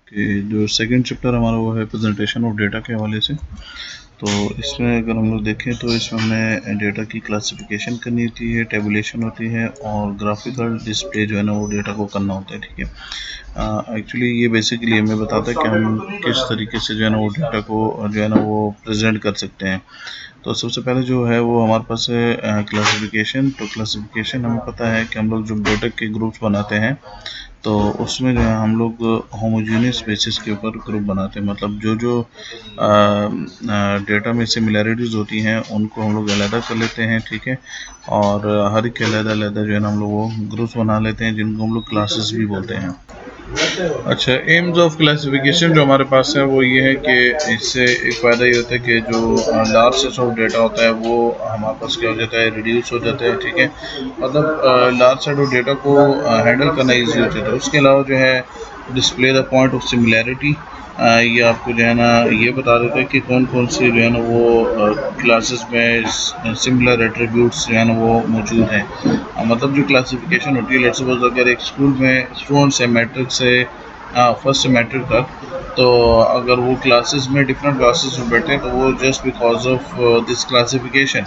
कि जो second chapter हमारा वो है प्रेजेंटेशन ऑफ डेटा के हवाले से। तो इसमें अगर हम लोग देखें तो इसमें हमें डेटा की क्लासिफिकेशन करनी होती है, टेबुलेशन होती है और ग्राफिकल डिस्प्ले जो है ना वो डेटा को करना होता है। ठीक है, एक्चुअली ये बेसिकली हमें बताता है कि हम किस तरीके से जो है ना वो डेटा को जो है ना वो प्रेजेंट कर सकते हैं। तो सबसे पहले जो है वो हमारे पास है क्लासिफिकेशन। तो क्लासिफिकेशन हमें पता है कि हम लोग जो डेटा के ग्रुप्स बनाते हैं तो उसमें जो है हम लोग होमोजेनियस बेसिस के ऊपर ग्रुप बनाते हैं, मतलब जो जो डेटा में सिमिलैरिटीज़ होती हैं उनको हम लोग अलग कर लेते हैं। ठीक है, और हर एक अलग जो है ना हम लोग वो ग्रुप्स बना लेते हैं जिनको हम लोग क्लासेस भी बोलते हैं। अच्छा, एम्स ऑफ क्लासिफिकेशन जो हमारे पास है वो ये है कि इससे एक फ़ायदा ये होता है कि जो लार्ज सेट ऑफ डेटा होता है वो हमारे पास क्या हो जाता है, रिड्यूस हो जाता है। ठीक है, मतलब लार्ज सेट ऑफ डेटा को हैंडल करना ईजी हो जाता है। उसके अलावा जो है display the point of similarity, ये आपको जो है ना ये बता देता है कि कौन कौन से जो है ना वो क्लासेस में सिमिलर एट्रीब्यूट्स जो है ना वो मौजूद हैं। मतलब जो क्लासिफिकेशन होती है, लेट्स सपोज अगर एक स्कूल में स्टूडेंट्स है मैट्रिक से फर्स्ट से मैट्रिक तक, तो अगर वो क्लासेस में डिफरेंट क्लासेस में बैठे हैं तो वो just because of this classification.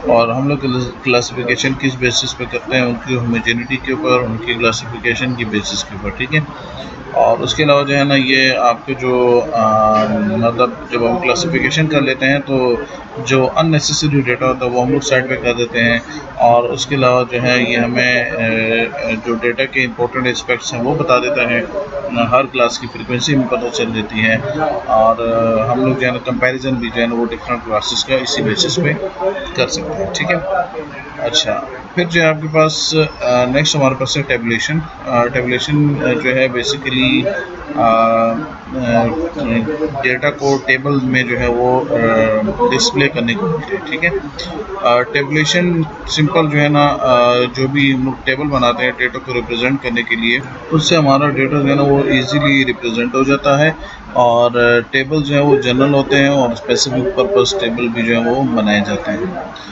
और हम लोग क्लासिफिकेशन किस बेसिस पे करते हैं, उनकी होमोजेनिटी के ऊपर, उनकी क्लासिफिकेशन की बेसिस के ऊपर। ठीक है, और उसके अलावा जो है ना ये आपके जो मतलब जब हम क्लासिफिकेशन कर लेते हैं तो जो अननेसेसरी डेटा होता है वो हम लोग साइड पे कर देते हैं। और उसके अलावा जो है ये हमें जो डेटा के इंपॉर्टेंट एस्पेक्ट्स हैं वो बता देता है, हर क्लास की फ्रीक्वेंसी में पता चल देती है। और हम लोग जो है ना कंपैरिजन भी जो है ना वो डिफरेंट क्लासेस का इसी बेसिस पे कर सकते हैं। ठीक है, अच्छा, फिर जो है आपके पास नेक्स्ट हमारे पास है टेबुलेशन। टेबुलेशन जो है बेसिकली डेटा को टेबल में जो है वो डिस्प्ले करने को मिलते हैं। ठीक है, टेबुलेशन सिंपल जो है ना जो भी हम लोग टेबल बनाते हैं डेटा को रिप्रेजेंट करने के लिए, उससे हमारा डेटा जो है ना वो इजीली रिप्रेजेंट हो जाता है। और टेबल जो है वो जनरल होते हैं और स्पेसिफिक पर्पस टेबल भी जो है वो बनाए जाते हैं।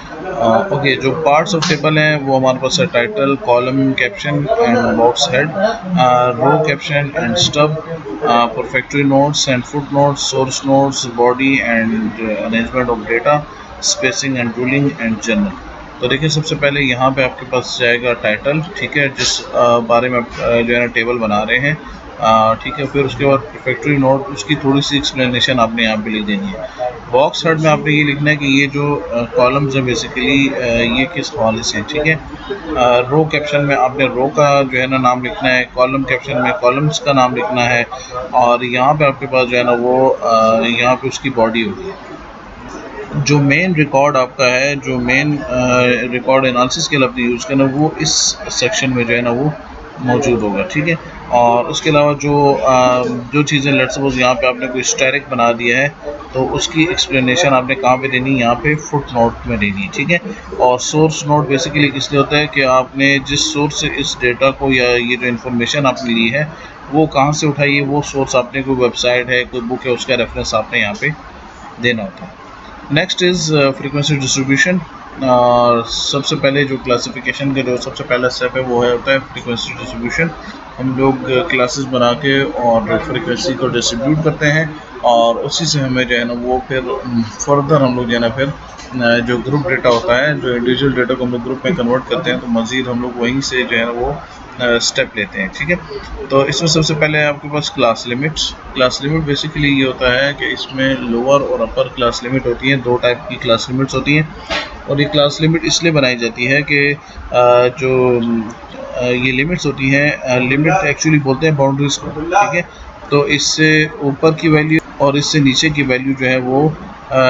ओके, जो पार्ट्स ऑफ टेबल हैं वो हमारे पास है title, column, caption and box head, row caption and stub, prefatory notes and foot notes, source notes, body and arrangement of data, spacing and ruling and journal. तो देखिए, सबसे पहले यहाँ पे आपके पास जाएगा टाइटल। ठीक है, जिस बारे में आप जो है ना टेबल बना रहे हैं। ठीक है, फिर उसके बाद परफेक्टरी नोट, उसकी थोड़ी सी एक्सप्लेनेशन आपने यहाँ पे लिख देनी है। बॉक्स हेड में आपने ये लिखना है कि ये जो कॉलम्स हैं बेसिकली ये किस हवाले से। ठीक है, रो कैप्शन में आपने रो का जो है ना नाम लिखना है, कॉलम कैप्शन में कॉलम्स का नाम लिखना है। और यहाँ पे आपके पास जो है ना वो यहाँ पे उसकी बॉडी होगी। जो मेन रिकॉर्ड आपका है, जो मेन रिकॉर्ड एनालिसिस के लिए आपने यूज़ करना, वो इस सेक्शन में जो है ना वो मौजूद होगा। ठीक है, और उसके अलावा जो चीज़ें लेट्स सपोज यहाँ पे आपने कोई स्टैटिक बना दिया है तो उसकी एक्सप्लेनेशन आपने कहाँ पे देनी है, यहाँ पे फुट नोट में देनी है। ठीक है, और सोर्स नोट बेसिकली किस लिए होता है कि आपने जिस सोर्स से इस डेटा को या ये जो इन्फॉर्मेशन आपने ली है वो कहाँ से उठाई है, वो सोर्स आपने कोई वेबसाइट है, कोई बुक है, उसका रेफरेंस आपने यहाँ पे देना होता है। Next is frequency distribution. सबसे पहले जो क्लासिफिकेशन का जो सबसे पहला स्टेप है वो होता है फ्रीक्वेंसी डिस्ट्रीब्यूशन। हम लोग क्लासेस बना के और फ्रीक्वेंसी को डिस्ट्रीब्यूट करते हैं और उसी से हमें जो है ना वो फिर फर्दर हम लोग जो है ना फिर जो ग्रुप डेटा होता है, जो इंडिविजुअल डेटा को हम लोग ग्रुप में कन्वर्ट करते हैं, तो मज़ीद हम लोग वहीं से जो है ना वो स्टेप लेते हैं। ठीक है, तो इसमें सबसे पहले आपके पास class limits. Class limit basically ये होता है कि इसमें लोअर और अपर क्लास लिमिट होती हैं, दो टाइप की क्लास लिमिट्स होती हैं। और ये क्लास लिमिट इसलिए बनाई जाती है कि जो ये लिमिट्स होती हैं, लिमिट एक्चुअली बोलते हैं बाउंड्रीज को। ठीक है, तो इससे ऊपर की वैल्यू और इससे नीचे की वैल्यू जो है वो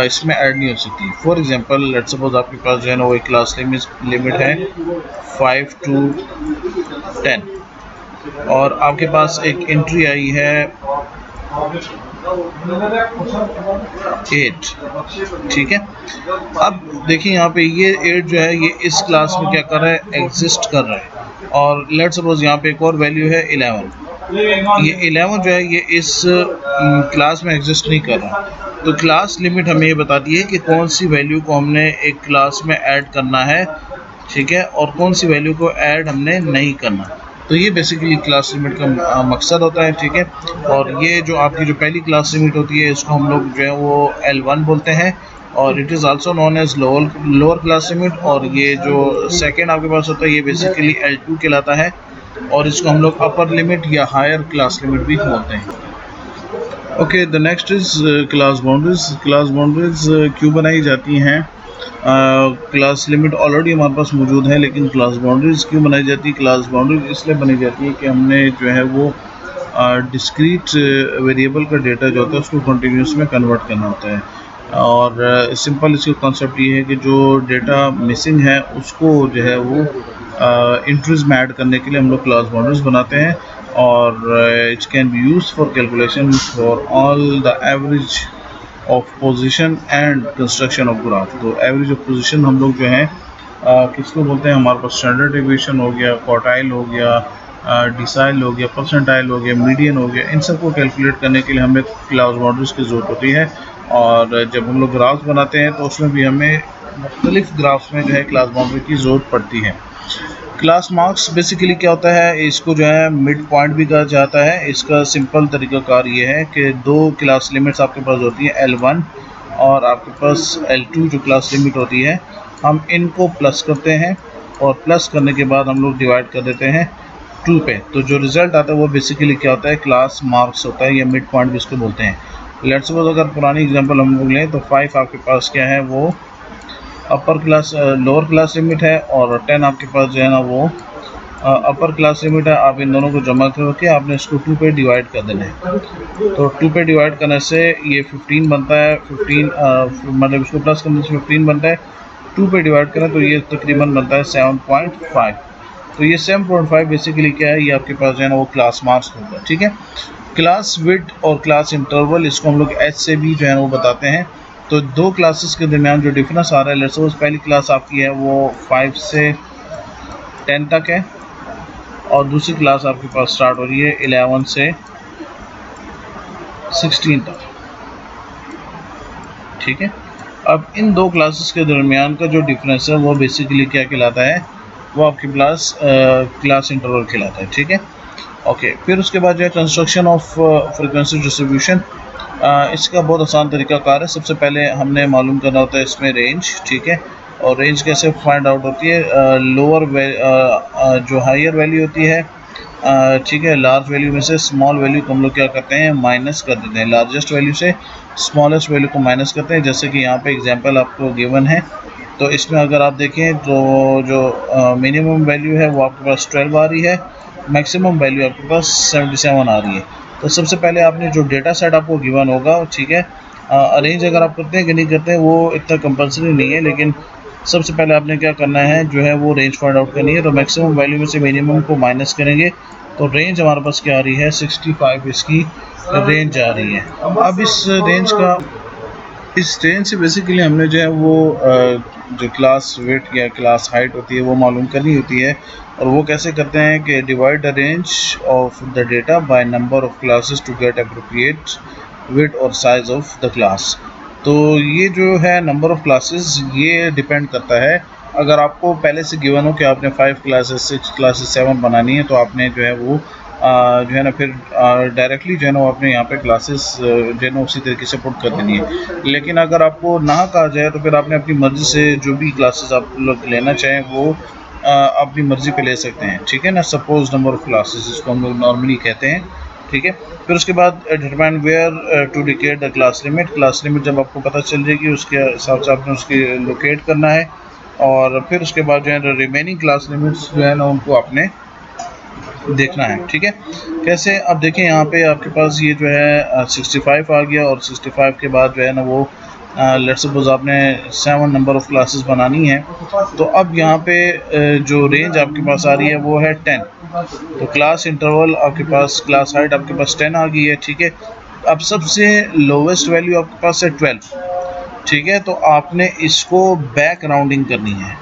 इसमें ऐड नहीं हो सकती। फॉर एग्जांपल लेट्स सपोज आपके पास जो है ना वो एक क्लास लिमिट है 5 to 10 और आपके पास एक एंट्री आई है 8। ठीक है, अब देखिए यहाँ पे ये 8 जो है ये इस क्लास में क्या कर रहा है, एग्जिस्ट कर रहा है। और लेट्स सपोज यहाँ पे एक और वैल्यू है 11। ये 11 जो है ये इस क्लास में एग्जिस्ट नहीं कर रहा। तो क्लास लिमिट हमें ये बताती है कि कौन सी वैल्यू को हमने एक क्लास में ऐड करना है। ठीक है, और कौन सी वैल्यू को ऐड हमने नहीं करना। तो ये बेसिकली क्लास लिमिट का मकसद होता है, ठीक है। और ये जो आपकी जो पहली क्लास लिमिट होती है इसको हम लोग जो है वो L1 बोलते हैं, और it is also known as lower class limit. और ये जो सेकंड आपके पास होता है ये बेसिकली L2 कहलाता है, और इसको हम लोग अपर लिमिट या हायर क्लास लिमिट भी बोलते हैं। Okay, the next is class boundaries. Class boundaries क्यों बनाई जाती हैं? क्लास लिमिट ऑलरेडी हमारे पास मौजूद है, लेकिन क्लास बाउंड्रीज क्यों बनाई जाती है? क्लास बाउंड्रीज इसलिए बनाई जाती है कि हमने जो है वो डिस्क्रीट वेरिएबल का डेटा जो होता है उसको कंटिन्यूस में कन्वर्ट करना होता है। और सिंपल इसका कॉन्सेप्ट ये है कि जो डेटा मिसिंग है उसको जो है वो इंट्रीज में ऐड करने के लिए हम लोग क्लास बाउंड्रीज बनाते हैं। और it can be use for calculation for all the average of position and construction of graph. तो एवरेज ऑफ पोजीशन हम लोग जो है किसको बोलते हैं? हमारे पास स्टैंडर्ड डेविएशन हो गया, क्वार्टाइल हो गया, डिसाइल हो गया, परसेंटाइल हो गया, मीडियन हो गया, इन सबको कैलकुलेट करने के लिए हमें क्लास बाउंड्रीज की ज़रूरत होती है। और जब हम लोग ग्राफ्स बनाते हैं तो उसमें भी हमें मुख्तलिफ ग्राफ्स में जो है क्लास बाउंड्री की ज़रूरत पड़ती है। क्लास मार्क्स बेसिकली क्या होता है? इसको जो है मिड पॉइंट भी कहा जाता है। इसका सिंपल तरीक़ाकार ये है कि दो क्लास लिमिट्स आपके पास होती हैं, L1 और आपके पास L2 जो क्लास लिमिट होती है, हम इनको प्लस करते हैं और प्लस करने के बाद हम लोग डिवाइड कर देते हैं 2 पे। तो जो रिज़ल्ट आता है वो बेसिकली क्या होता है? क्लास मार्क्स होता है या मिड पॉइंट भी इसको बोलते हैं। लेट्स सपोज अगर पुरानी एग्जांपल हम लोग लें तो 5 आपके पास क्या है? वो upper class lower class limit है, और 10 आपके पास जो है ना वो अपर क्लास लिमिट है। आप इन दोनों को जमा करके आपने इसको 2 पे डिवाइड कर देना है। तो 2 पे डिवाइड करने से ये 15 बनता है। 15 मतलब इसको प्लस करने से 15 बनता है। 2 पे डिवाइड करें तो ये तकरीबन बनता है 7.5। तो ये 7.5 बेसिकली क्या है? ये आपके पास जो है ना वो क्लास मार्क्स होगा, ठीक है। क्लास विड्थ और क्लास इंटरवल इसको हम लोग H से भी जो है वो बताते हैं। तो दो क्लासेस के दरमियान जो डिफरेंस आ रहा है, लेट्स सपोज पहली क्लास आपकी है वो 5 से 10 तक है, और दूसरी क्लास आपके पास स्टार्ट हो रही है 11 से 16 तक, ठीक है। अब इन दो क्लासेस के दरमियान का जो डिफरेंस है वो बेसिकली क्या कहलाता है? वो आपके पास क्लास इंटरवल कहलाता है, ठीक है। ओके, फिर उसके बाद जो है कंस्ट्रक्शन ऑफ फ्रीक्वेंसी डिस्ट्रीब्यूशन। इसका बहुत आसान तरीक़ाकार है। सबसे पहले हमने मालूम करना होता है इसमें रेंज, ठीक है। और रेंज कैसे फाइंड आउट होती है? जो हायर वैल्यू होती है, ठीक है, लार्ज वैल्यू में से स्मॉल वैल्यू को हम लोग क्या करते हैं? माइनस कर देते हैं। लार्जेस्ट वैल्यू से स्मॉलेस्ट वैल्यू को माइनस करते हैं। जैसे कि यहाँ पे एग्जांपल आपको गिवन है, तो इसमें अगर आप देखें तो जो मिनिमम वैल्यू है वो आपके पास 12 आ रही है, मैक्सिमम वैल्यू आपके पास 77 आ रही है। तो सबसे पहले आपने जो डेटा सेट आपको गिवन होगा, ठीक है, अरेंज अगर आप करते हैं कि नहीं करते हैं वो इतना कंपल्सरी नहीं है, लेकिन सबसे पहले आपने क्या करना है जो है वो रेंज फाइंड आउट करनी है। तो मैक्सिमम वैल्यू में से मिनिमम को माइनस करेंगे तो रेंज हमारे पास क्या आ रही है? 65 इसकी रेंज आ रही है। अब इस रेंज से बेसिकली हमने जो है वो जो क्लास वेट या क्लास हाइट होती है वो मालूम करनी होती है। और वो कैसे करते हैं कि divide the range of the data by number of classes to get appropriate width और साइज ऑफ द क्लास। तो ये जो है नंबर ऑफ क्लासेस ये डिपेंड करता है। अगर आपको पहले से गिवन हो कि आपने 5 क्लासेस 6 क्लासेस 7 बनानी है, तो आपने जो है वो जो है ना फिर डायरेक्टली जो है ना वो अपने यहाँ पे क्लासेस जो है ना उसी तरीके से पुट कर देनी है। लेकिन अगर आपको ना कहा जाए तो फिर आपने अपनी मर्ज़ी से जो भी क्लासेस आप लोग लेना चाहें वो अपनी मर्ज़ी पे ले सकते हैं, ठीक है ना। सपोज नंबर ऑफ क्लासेस इसको हम लोग नॉर्मली कहते हैं, ठीक है। फिर उसके बाद determine where to locate the class limit. Class limit जब आपको पता चल जाएगी उसके हिसाब से आपने उसकी लोकेट करना है। और फिर उसके बाद जो है रिमेनिंग क्लास लिमिट्स जो है ना उनको आपने देखना है, ठीक है। कैसे? अब देखें यहाँ पे आपके पास ये जो है 65 आ गया, और 65 के बाद जो है ना वो लेट्स सपोज आपने 7 नंबर ऑफ क्लासेस बनानी है। तो अब यहाँ पे जो रेंज आपके पास आ रही है वो है 10। तो क्लास इंटरवल आपके पास, क्लास हाइट आपके पास 10 आ गई है, ठीक है। अब सबसे लोवेस्ट वैल्यू आपके पास है 12, ठीक है। तो आपने इसको बैक राउंडिंग करनी है।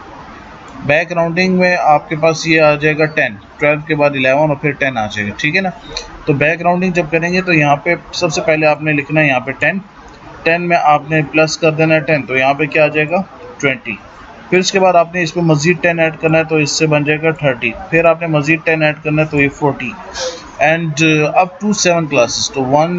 बैक राउंडिंग में आपके पास ये आ जाएगा 10, 12 के बाद 11 और फिर 10 आ जाएगा, ठीक है ना। तो बैक राउंडिंग जब करेंगे तो यहाँ पे सबसे पहले आपने लिखना है यहाँ पे 10 में आपने प्लस कर देना है 10, तो यहाँ पे क्या आ जाएगा 20। फिर इसके बाद आपने इस पर मज़ीद 10 ऐड करना है तो इससे बन जाएगा 30, फिर आपने मज़ीद 10 ऐड करना है तो ये 40 एंड अप टू 7 क्लासेस। तो 1